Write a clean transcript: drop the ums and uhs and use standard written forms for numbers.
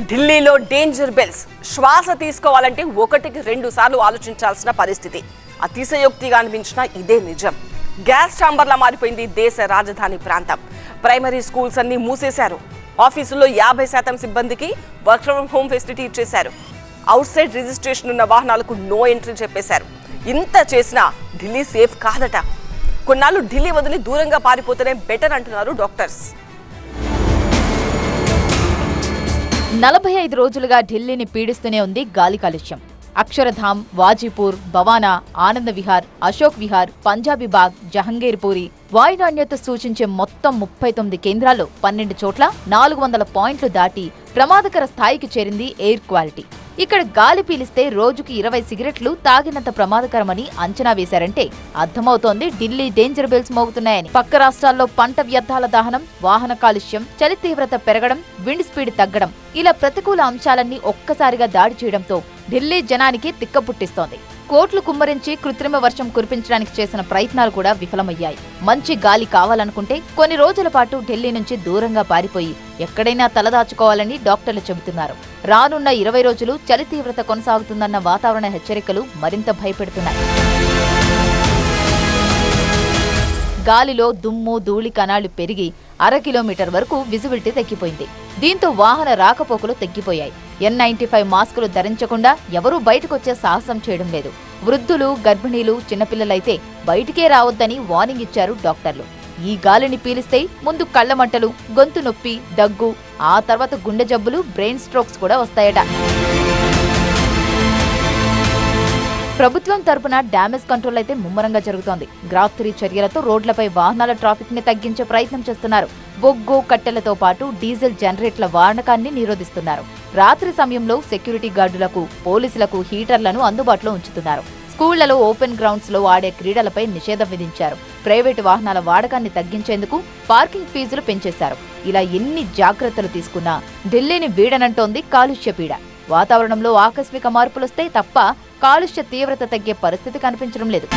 ఢిల్లీలో danger bells. శ్వాస తీసుకోవాలంటే ఒకటికి 2 సార్లు ఆలోచించాల్సిన పరిస్థితి. అతిశయోక్తిగా అనిపించిన ఇదే నిజం. గ్యాస్ ఛాంబర్లా మారిపోయింది దేశ రాజధాని ప్రాంతం. ప్రైమరీ స్కూల్స్ అన్ని మూసేశారు. ఆఫీసుల్లో 50% సిబ్బందికి వర్క్ ఫ్రమ్ హోమ్ ఫెసిలిటీ ఇచ్చేశారు. అవుట్ సైడ్ రిజిస్ట్రేషన్ ఉన్న వాహనాలకు నో ఎంట్రీ చెప్పేశారు. ఇంత చేసినా ఢిల్లీ సేఫ్ కాదట. కొన్నాళ్ళు ఢిల్లీ వదిలి దూరంగా పారిపోతేనే బెటర్ అంటున్నారు డాక్టర్స్. 45 రోజులుగా ఢిల్లీని పీడిస్తూనే ఉంది గాలి కాలుష్యం. అక్షరధామ్, వాజీపూర్, భవానా, ఆనంద విహార్, అశోక్ విహార్, పంజాబీ బాగ్, జహంగీర్ పూరి వాయు నాణ్యత సూచించే మొత్తం 39 కేంద్రాల్లో 12 చోట్ల 400 పాయింట్లు దాటి ప్రమాదకర స్థాయికి చేరింది ఎయిర్ క్వాలిటీ. ఇక్కడ గాలి పీలిస్తే రోజుకి 20 సిగరెట్లు తాగినంత ప్రమాదకరమని అంచనా వేశారంటే అర్థమవుతోంది ఢిల్లీ డేంజర్ బెల్స్ మోగుతున్నాయని. పక్క రాష్ట్రాల్లో పంట వ్యర్థాల దహనం, వాహన కాలుష్యం, చలి తీవ్రత పెరగడం, విండ్ స్పీడ్ తగ్గడం ఇలా ప్రతికూల అంశాలన్నీ ఒక్కసారిగా దాడి చేయడంతో ఢిల్లీ జనానికి తిక్క పుట్టిస్తోంది. కోట్లు కుమ్మరించి కృత్రిమ వర్షం కురిపించడానికి చేసిన ప్రయత్నాలు కూడా విఫలమయ్యాయి. మంచి గాలి కావాలనుకుంటే కొన్ని రోజుల పాటు ఢిల్లీ నుంచి దూరంగా పారిపోయి ఎక్కడైనా తలదాచుకోవాలని డాక్టర్లు చెబుతున్నారు. రానున్న 20 రోజులు చలి తీవ్రత కొనసాగుతుందన్న వాతావరణ హెచ్చరికలు మరింత భయపెడుతున్నాయి. గాలిలో దుమ్ము, ధూళి కణాలు పెరిగి 1/2 కిలోమీటర్ వరకు విజిబిలిటీ తగ్గిపోయింది. దీంతో వాహన రాకపోకలు తగ్గిపోయాయి. N95 మాస్కులు ధరించకుండా ఎవరూ బయటకొచ్చే సాహసం చేయడం లేదు. వృద్ధులు, గర్భిణీలు, చిన్నపిల్లలైతే బయటికే రావద్దని వార్నింగ్ ఇచ్చారు డాక్టర్లు. ఈ గాలిని పీలిస్తే ముందు కళ్లమంటలు, గొంతు నొప్పి, దగ్గు, ఆ తర్వాత గుండె జబ్బులు, బ్రెయిన్ స్ట్రోక్స్ కూడా వస్తాయట. ప్రభుత్వం తరపున డ్యామేజ్ కంట్రోల్ అయితే ముమ్మరంగా జరుగుతోంది. గ్రాఫ్ 3 చర్యలతో రోడ్లపై వాహనాల ట్రాఫిక్ ని తగ్గించే ప్రయత్నం చేస్తున్నారు. బొగ్గు, కట్టెలతో పాటు డీజిల్ జనరేటర్ల వాడకాన్ని నిరోధిస్తున్నారు. రాత్రి సమయంలో సెక్యూరిటీ గార్డులకు, పోలీసులకు హీటర్లను అందుబాటులో ఉంచుతున్నారు. స్కూళ్లలో, ఓపెన్ గ్రౌండ్స్ లో ఆడే క్రీడలపై నిషేధం విధించారు. ప్రైవేటు వాహనాల వాడకాన్ని తగ్గించేందుకు పార్కింగ్ ఫీజులు పెంచేశారు. ఇలా ఎన్ని జాగ్రత్తలు తీసుకున్నా ఢిల్లీని వీడనంటోంది కాలుష్య పీడ. వాతావరణంలో ఆకస్మిక మార్పులొస్తే తప్ప కాలుష్య తీవ్రత తగ్గే పరిస్థితి కనిపించడం లేదు.